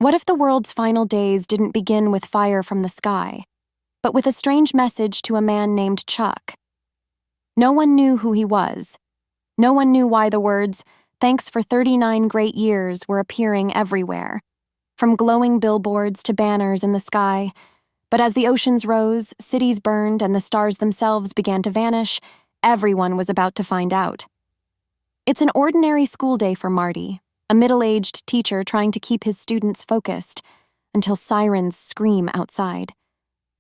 What if the world's final days didn't begin with fire from the sky, but with a strange message to a man named Chuck? No one knew who he was. No one knew why the words, "Thanks for 39 great years," were appearing everywhere, from glowing billboards to banners in the sky. But as the oceans rose, cities burned, and the stars themselves began to vanish, everyone was about to find out. It's an ordinary school day for Marty, a middle-aged teacher trying to keep his students focused, until sirens scream outside.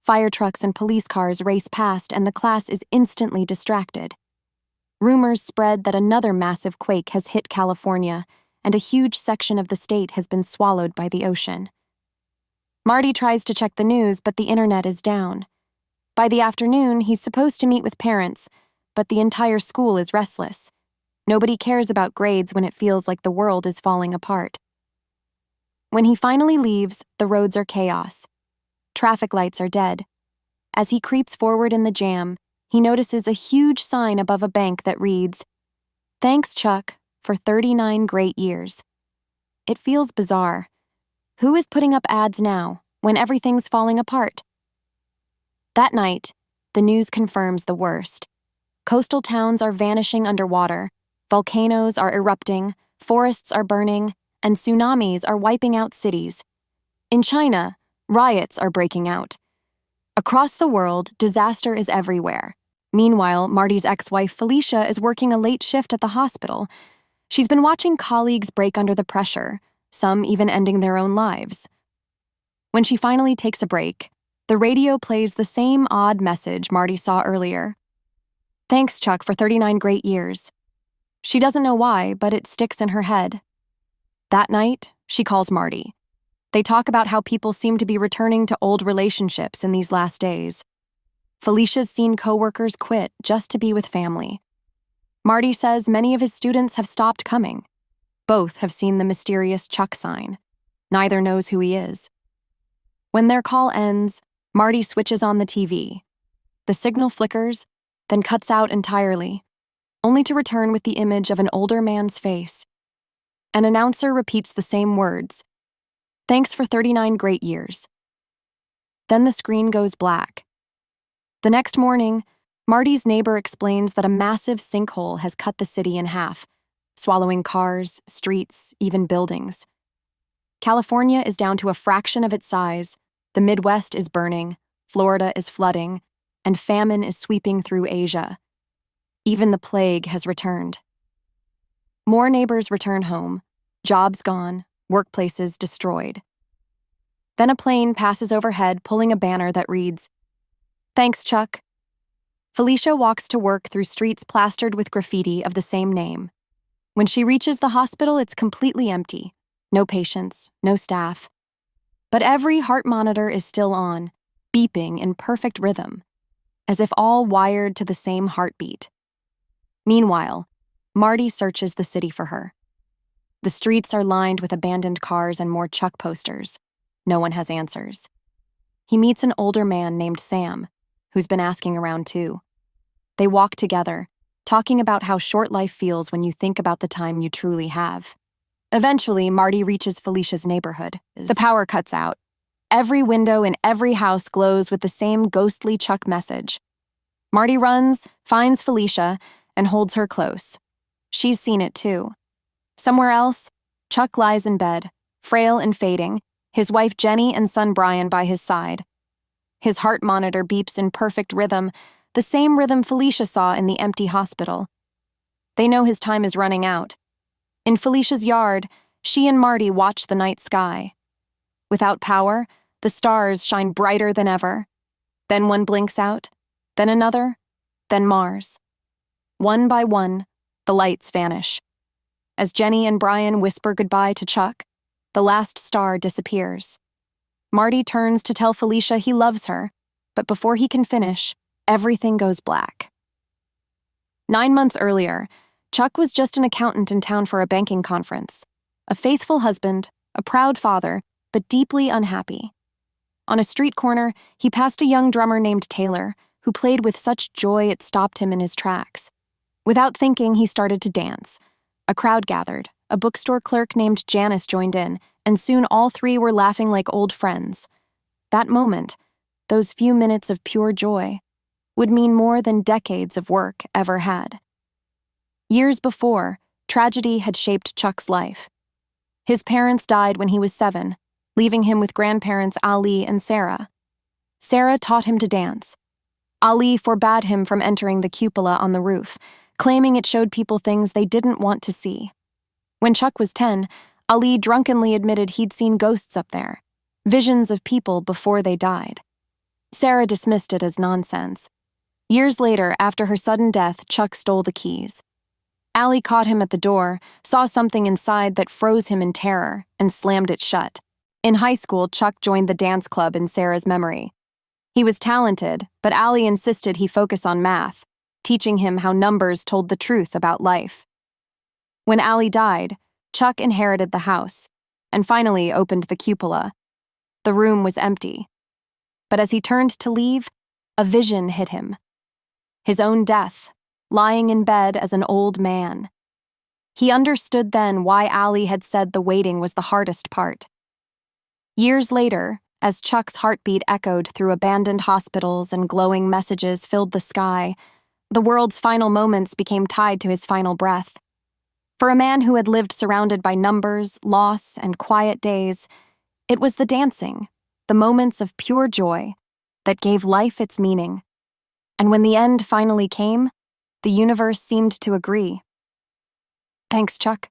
Fire trucks and police cars race past, and the class is instantly distracted. Rumors spread that another massive quake has hit California, and a huge section of the state has been swallowed by the ocean. Marty tries to check the news, but the internet is down. By the afternoon, he's supposed to meet with parents, but the entire school is restless. Nobody cares about grades when it feels like the world is falling apart. When he finally leaves, the roads are chaos. Traffic lights are dead. As he creeps forward in the jam, he notices a huge sign above a bank that reads, "Thanks, Chuck, for 39 great years." It feels bizarre. Who is putting up ads now, when everything's falling apart? That night, the news confirms the worst. Coastal towns are vanishing underwater, volcanoes are erupting, forests are burning, and tsunamis are wiping out cities. In China, riots are breaking out. Across the world, disaster is everywhere. Meanwhile, Marty's ex-wife Felicia is working a late shift at the hospital. She's been watching colleagues break under the pressure, some even ending their own lives. When she finally takes a break, the radio plays the same odd message Marty saw earlier. "Thanks, Chuck, for 39 great years." She doesn't know why, but it sticks in her head. That night, she calls Marty. They talk about how people seem to be returning to old relationships in these last days. Felicia's seen coworkers quit just to be with family. Marty says many of his students have stopped coming. Both have seen the mysterious Chuck sign. Neither knows who he is. When their call ends, Marty switches on the TV. The signal flickers, then cuts out entirely, only to return with the image of an older man's face. An announcer repeats the same words, "Thanks for 39 great years." Then the screen goes black. The next morning, Marty's neighbor explains that a massive sinkhole has cut the city in half, swallowing cars, streets, even buildings. California is down to a fraction of its size, the Midwest is burning, Florida is flooding, and famine is sweeping through Asia. Even the plague has returned. More neighbors return home, jobs gone, workplaces destroyed. Then a plane passes overhead pulling a banner that reads, "Thanks, Chuck." Felicia walks to work through streets plastered with graffiti of the same name. When she reaches the hospital, it's completely empty. No patients, no staff. But every heart monitor is still on, beeping in perfect rhythm, as if all wired to the same heartbeat. Meanwhile, Marty searches the city for her. The streets are lined with abandoned cars and more Chuck posters. No one has answers. He meets an older man named Sam, who's been asking around too. They walk together, talking about how short life feels when you think about the time you truly have. Eventually, Marty reaches Felicia's neighborhood. The power cuts out. Every window in every house glows with the same ghostly Chuck message. Marty runs, finds Felicia, and holds her close. She's seen it too. Somewhere else, Chuck lies in bed, frail and fading, his wife Jenny and son Brian by his side. His heart monitor beeps in perfect rhythm, the same rhythm Felicia saw in the empty hospital. They know his time is running out. In Felicia's yard, she and Marty watch the night sky. Without power, the stars shine brighter than ever. Then one blinks out, then another, then Mars. One by one, the lights vanish. As Jenny and Brian whisper goodbye to Chuck, the last star disappears. Marty turns to tell Felicia he loves her, but before he can finish, everything goes black. 9 months earlier, Chuck was just an accountant in town for a banking conference. A faithful husband, a proud father, but deeply unhappy. On a street corner, he passed a young drummer named Taylor, who played with such joy it stopped him in his tracks. Without thinking, he started to dance. A crowd gathered, a bookstore clerk named Janice joined in, and soon all three were laughing like old friends. That moment, those few minutes of pure joy, would mean more than decades of work ever had. Years before, tragedy had shaped Chuck's life. His parents died when he was 7, leaving him with grandparents Ali and Sarah. Sarah taught him to dance. Ali forbade him from entering the cupola on the roof, claiming it showed people things they didn't want to see. When Chuck was 10, Ali drunkenly admitted he'd seen ghosts up there, visions of people before they died. Sarah dismissed it as nonsense. Years later, after her sudden death, Chuck stole the keys. Ali caught him at the door, saw something inside that froze him in terror, and slammed it shut. In high school, Chuck joined the dance club in Sarah's memory. He was talented, but Ali insisted he focus on math, teaching him how numbers told the truth about life. When Ali died, Chuck inherited the house, and finally opened the cupola. The room was empty. But as he turned to leave, a vision hit him. His own death, lying in bed as an old man. He understood then why Ali had said the waiting was the hardest part. Years later, as Chuck's heartbeat echoed through abandoned hospitals and glowing messages filled the sky, the world's final moments became tied to his final breath. For a man who had lived surrounded by numbers, loss, and quiet days, it was the dancing, the moments of pure joy, that gave life its meaning. And when the end finally came, the universe seemed to agree. Thanks, Chuck.